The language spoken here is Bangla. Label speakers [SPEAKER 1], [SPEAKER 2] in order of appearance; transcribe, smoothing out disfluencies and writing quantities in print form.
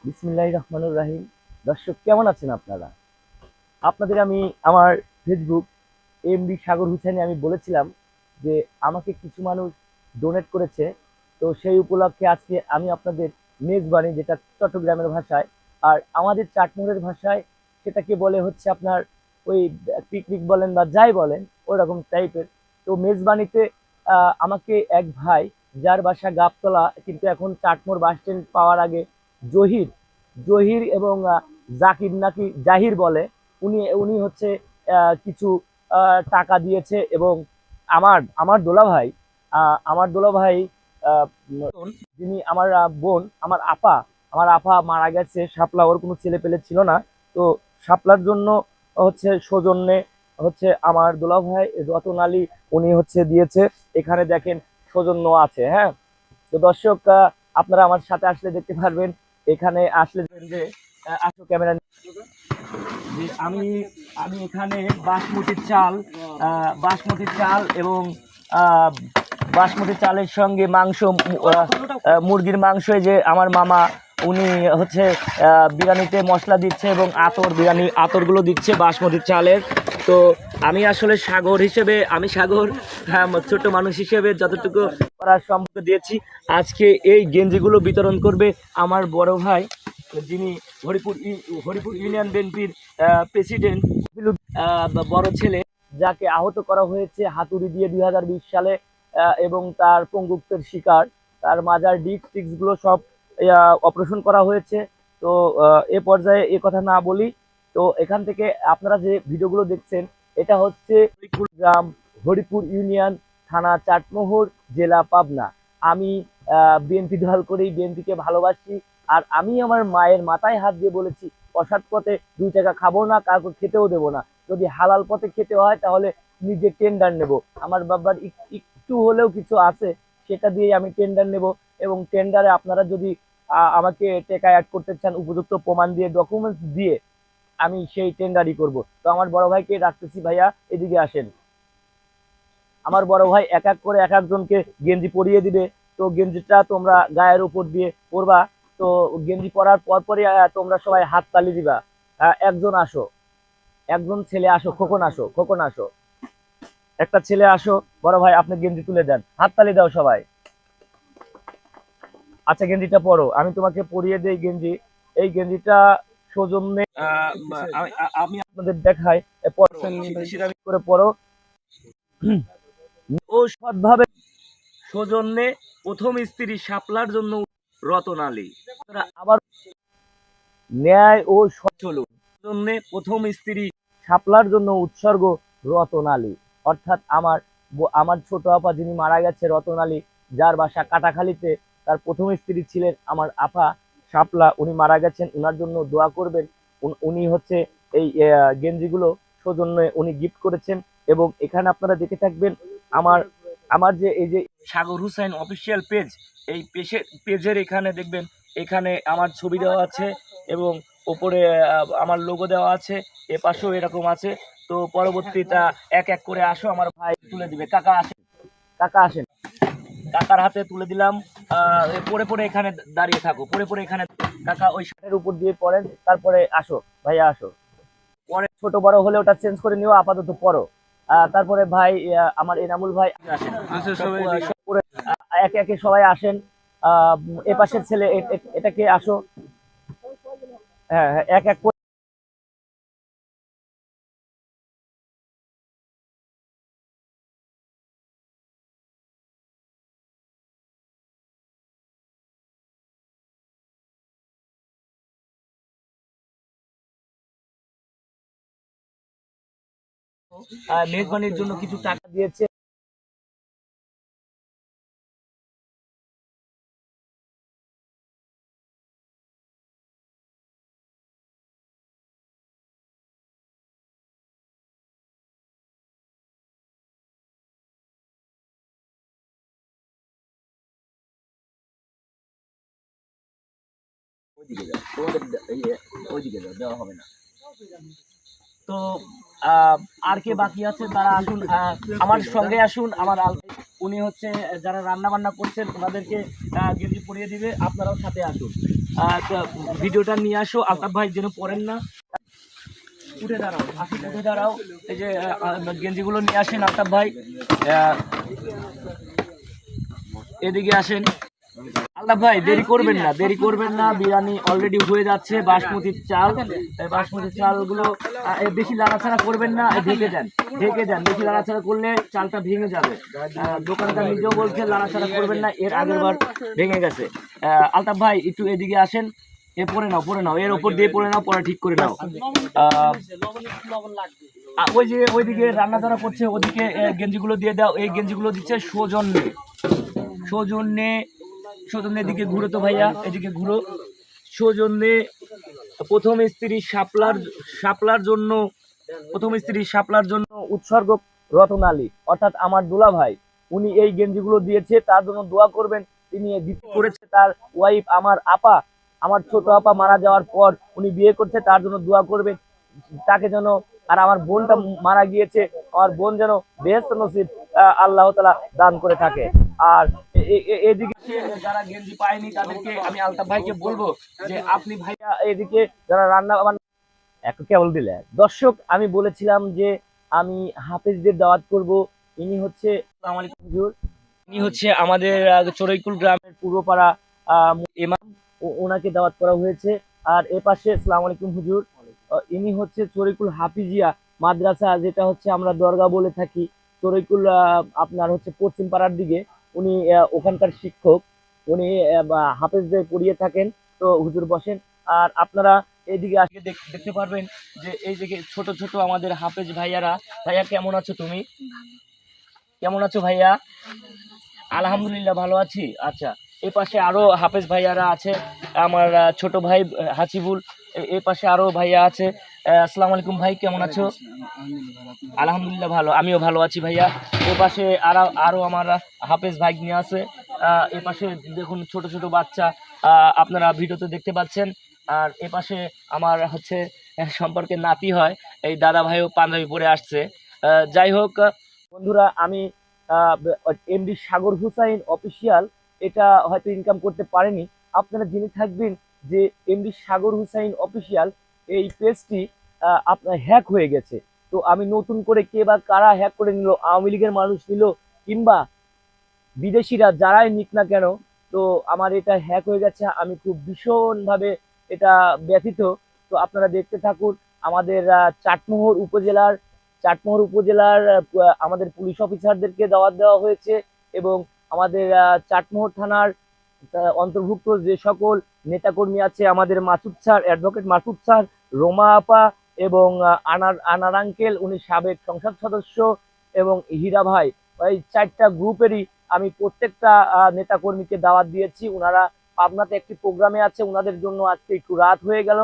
[SPEAKER 1] বিসমিল্লাহির রহমানির রহিম। দর্শক কেমন আছেন আপনারা? আপনাদের আমি আমার ফেসবুক এমবি সাগর হুসেনে আমি বলেছিলাম যে আমাকে কিছু মানুষ ডোনেট করেছে। তো সেই উপলক্ষে আজকে আমি আপনাদের মেজবানি, যেটা চট্টগ্রামের ভাষায় আর আমাদের চাটমোহরের ভাষায় সেটাকে বলে হচ্ছে আপনার ওই পিকনিক বলেন বা যাই বলেন ওরকম টাইপের। তো মেজবানিতে আমাকে এক ভাই, যার বাসা গাবতলা কিন্তু এখন চাটমোহর বাস স্ট্যান্ড পাওয়ার আগে জহির জহির এবং জাকির নাকি জাহির বলে, উনি উনি হচ্ছে কিছু টাকা দিয়েছে। এবং আমার আমার দোলা ভাই আমার দোলা ভাই আহ, যিনি আমার বোন, আমার আপা মারা গেছে। শাপলা ওর কোনো ছেলে পেলে ছিল না। তো শাপলার জন্য হচ্ছে সৌজন্যে হচ্ছে আমার দোলা ভাই রতন আলী উনি হচ্ছে দিয়েছে। এখানে দেখেন সৌজন্য আছে। হ্যাঁ, তো দর্শক আপনারা আমার সাথে আসলে দেখতে পারবেন। এখানে আসলে দেখবেন যে আসো ক্যামেরা, যে আমি আমি এখানে বাসমতি চাল এবং আহ, বাসমতি চালের সঙ্গে মাংস, মুরগির মাংস, এই যে আমার মামা উনি হচ্ছে বিরিয়ানিতে মশলা দিচ্ছে এবং বিরিয়ানি আতরগুলো দিচ্ছে বাসমতি চালের। তো আমি আসলে সাগর ছোট মানুষ হিসেবে যতটুকু করার সম্ভব দিয়েছি। আজকে এই গেঞ্জিগুলো বিতরণ করবে আমার বড় ভাই, যিনি হরিপুর ইউনিয়ন বিএনপির প্রেসিডেন্ট, বড় ছেলে, যাকে আহত করা হয়েছে হাতুড়ি দিয়ে 2020 সালে, এবং তার পঙ্গুত্বের শিকার। তার মাজার ডিস্ক গুলো সব অপারেশন করা হয়েছে। তো এ পর্যায়ে এ কথা না বলি। তো এখান থেকে আপনারা যে ভিডিওগুলো দেখছেন, এটা হচ্ছে হরিপুর গ্রাম, হরিপুর ইউনিয়ন, থানা চাটমোহর, জেলা পাবনা। আমি বিএনপি দল করি, বিএনপিকে ভালোবাসি। আর আমি আমার মায়ের মাথায় হাত দিয়ে বলেছি, অসৎ পথে 2 টাকা খাবো না, কাউকে খেতেও দেবো না। যদি হালাল পথে খেতে হয় তাহলে নিজে টেন্ডার নেব। আমার বাবার একটু হলেও কিছু আছে, সেটা দিয়ে আমি টেন্ডার নেব। এবং টেন্ডারে আপনারা যদি আমাকে টেকা অ্যাড করতে চান, উপযুক্ত প্রমাণ দিয়ে, ডকুমেন্টস দিয়ে, আমি সেই টেন্ডারই করব। তো আমার বড় ভাইকে ডাকতেছি, ভাইয়া এদিকে আসেন। আমার বড় ভাই এক এক করে এক একজনকে গেঞ্জি পরিয়ে দিবে। তো গেঞ্জিটা তোমরা গায়ের উপর দিয়ে পরবা। তো গেঞ্জি পরার পর পরই তোমরা সবাই হাত তালি দিবা। একজন আসো, একজন ছেলে আসো, খোকন আসো, একটা ছেলে আসো। বড় ভাই আপনি গেঞ্জি তুলে দেন, হাততালি দাও সবাই। আচ্ছা, গেঞ্জিটা পরো, আমি তোমাকে পরিয়ে দেই গেঞ্জি। এই গেঞ্জিটা সৌজন্যে আমি আপনাদের দেখাই। করে পরো। ও সৎভাবে সৌজন্যে প্রথম স্ত্রী শাপলার জন্য রতন আলী। আবার ন্যায় ও সচল জন্য প্রথম স্ত্রী শাপলার জন্য উৎসর্গ রতন আলী। অর্থাৎ আমার ছোট আপা যিনি মারা গেছে, রতন আলী, যার বাসা কাটাখালীতে, তার প্রথম স্ত্রী ছিলেন আমার আপা শাপলা, উনি মারা গেছেন। উনার জন্য দোয়া করবেন। উনি হচ্ছে এই গেঞ্জিগুলো সৌজন্যে উনি গিফট করেছেন। এবং এখানে আপনারা দেখে থাকবেন আমার আমার যে এই যে সাগর হুসাইন অফিসিয়াল পেজ, এই পেজের এখানে দেখবেন, এখানে আমার ছবি দেওয়া আছে এবং ওপরে আমার লোগো দেওয়া আছে, এ পাশেও এরকম আছে। তো পরবর্তীটা এক এক করে আসো, আমার ভাই তুলে দিবে। কাকা আসেন, কাকার হাতে তুলে দিলাম। পরে পরে এখানে দাঁড়িয়ে থাকো, পরে এখানে কাকা ওই শার্টের উপর দিয়ে পরেন, তারপরে আসো ভাইয়া আসো। পরে ছোট বড় হলে ওটা চেঞ্জ করে নিও, আপাতত পড়ো। তারপরে ভাই আমার এনামুল ভাই আসেন। পরে একে একে সবাই আসেন। আহ এ পাশের ছেলে এটাকে আসো। হ্যাঁ হ্যাঁ, এক এক করে মেজবানির জন্য কিছু টাকা দিয়েছে। ওইদিকে যাও, তোমাদের ওইদিকে যাও, দেওয়া হবে না। তো আহ, আর কে বাকি আছে তারা আসুন, আমার সঙ্গে আসুন। উনি হচ্ছে যারা রান্না বান্না করছেন ওনাদেরকে গেঞ্জি পরিয়ে দিবে, আপনারাও সাথে আসুন। তো ভিডিওটা নিয়ে আসো, আলতাফ ভাই যেন পড়েন না। উঠে দাঁড়াও, আসিফ উঠে দাঁড়াও। এই যে গেঞ্জিগুলো নিয়ে আসেন আলতাফ ভাই, আহ, এদিকে আসেন। আলতাফ ভাই দেরি করবেন না, দেরি করবেন না, বিরিয়ানি অলরেডি হয়ে যাচ্ছে। বাসমতি চাল, এই বাসমতি চালগুলো বেশি নাড়াচাড়া করবেন না, ঢেকে দেন, ঢেকে দেন। বেশি নাড়াচাড়া করলে চালটা ভেঙে যাবে। দোকানদার নিজেও বলছে নাড়াচাড়া করবেন না, এর আগের বার ভেঙে গেছে। আলতাফ ভাই একটু এদিকে আসেন, এ পরে নাও, পরে নাও, এর উপর দিয়ে পরে নাও, পরে ঠিক করে নাও। ওই যে ওইদিকে রান্না যারা করছে ওদিকে গেঞ্জিগুলো দিয়ে দাও। এই গেঞ্জিগুলো দিচ্ছে সৌজন্যে, সৌজন্যে, সৌজন্যের দিকে ঘুরো তো ভাইয়া, এদিকে ঘুরো। সৌজন্যে প্রথম স্ত্রী শাপলার, শাপলার জন্য, প্রথম স্ত্রী শাপলার জন্য উৎসর্গ রতন আলী, অর্থাৎ আমার দুলা ভাই, উনি এই গেঞ্জিগুলো দিয়েছে, তার জন্য দোয়া করবেন। তিনি করেছে তার ওয়াইফ, আমার আপা, আমার ছোট আপা মারা যাওয়ার পর উনি বিয়ে করছে, তার জন্য দোয়া করবেন তাকে যেন। আর আমার বোনটা মারা গিয়েছে, আমার বোন যেন বেহেশত নসিব আল্লাহ তাআলা দান করে থাকে। আর এদিকে যারা গেঞ্জি পায়নি তাদেরকে আমি আলতাফ ভাইকে বলবো যে আপনি ভাইয়া এদিকে যারা রান্না বান্না কেবল দিলে। দর্শক, আমি বলেছিলাম যে আমি হাফেজদের দাওয়াত করব। ইনি হচ্ছে, আসসালামু আলাইকুম হুজুর, ইনি হচ্ছে আমাদের চড়ইকুল গ্রামের পূর্বপাড়া ইমাম, ওনাকে দাওয়াত করা হয়েছে। আর এ পাশে, আসসালামু আলাইকুম হুজুর, ইনি হচ্ছে চড়ইকুল হাফিজিয়া মাদ্রাসা, যেটা হচ্ছে আমরা দরগা বলে থাকি। চড়ইকুল আপনার হচ্ছে পশ্চিম পাড়ার দিকে, উনি ওখানকার শিক্ষক, উনি হাফেজদের পড়িয়ে থাকেন। তো হুজুর বসেন। আর আপনারা এইদিকে আজকে দেখতে পারবেন যে এই দিকে ছোট ছোট আমাদের হাফেজ ভাইয়ারা। ভাইয়া কেমন আছো তুমি? কেমন আছো ভাইয়া? আলহামদুলিল্লাহ ভালো আছি। আচ্ছা, এই পাশে আরো হাফেজ ভাইয়ারা আছে, আমার ছোট ভাই হাসিবুল, এই পাশে আরো ভাইয়া আছে। আসসালামু আলাইকুম ভাই, কেমন আছো? আলহামদুলিল্লাহ ভালো, আমিও ভালো আছি ভাইয়া। এই পাশে আরো আরো আমার হাফেজ ভাই নিয়ে আছে। এ পাশে দেখুন ছোট ছোট বাচ্চা, আপনারা ভিডিওতে দেখতে পাচ্ছেন। আর এ পাশে আমার হচ্ছে সম্পর্কে নাতি হয়, এই দাদা ভাইও পাঞ্জাবি পরে আসছে। যাই হোক বন্ধুরা, আমি এমডি সাগর হুসাইন অফিসিয়াল, এটা হয়তো ইনকাম করতে পারেনি। আপনারা জেনে থাকবেন যে এমডি সাগর হুসাইন অফিসিয়াল এই পেজটি আপনার হ্যাক হয়ে গেছে। তো আমি নতুন করে কে বা কারা হ্যাক করে নিল, আওয়ামী লীগের মানুষ নিল কিংবা বিদেশিরা যারাই নিক না কেন, তো আমার এটা হ্যাক হয়ে গেছে। আমি খুব ভীষণভাবে এটা ব্যথিত। তো আপনারা দেখতে থাকুন। আমাদের চাটমোহর উপজেলার আমাদের পুলিশ অফিসারদেরকে দাওয়াত দেওয়া হয়েছে, এবং আমাদের চাটমোহর থানার অন্তর্ভুক্ত যে সকল নেতাকর্মী আছে, আমাদের Masud sir, advocate Masud sir, Ruma আপা, এবং আনার আঙ্কেল, উনি সাবেক সংসদ সদস্য, এবং হীরা ভাই, এই চারটা গ্রুপেরই আমি প্রত্যেকটা নেতাকর্মীকে দাওয়াত দিয়েছি। ওনারা পাবনাতে একটি প্রোগ্রামে আছে, ওনাদের জন্য আজকে একটু রাত হয়ে গেল।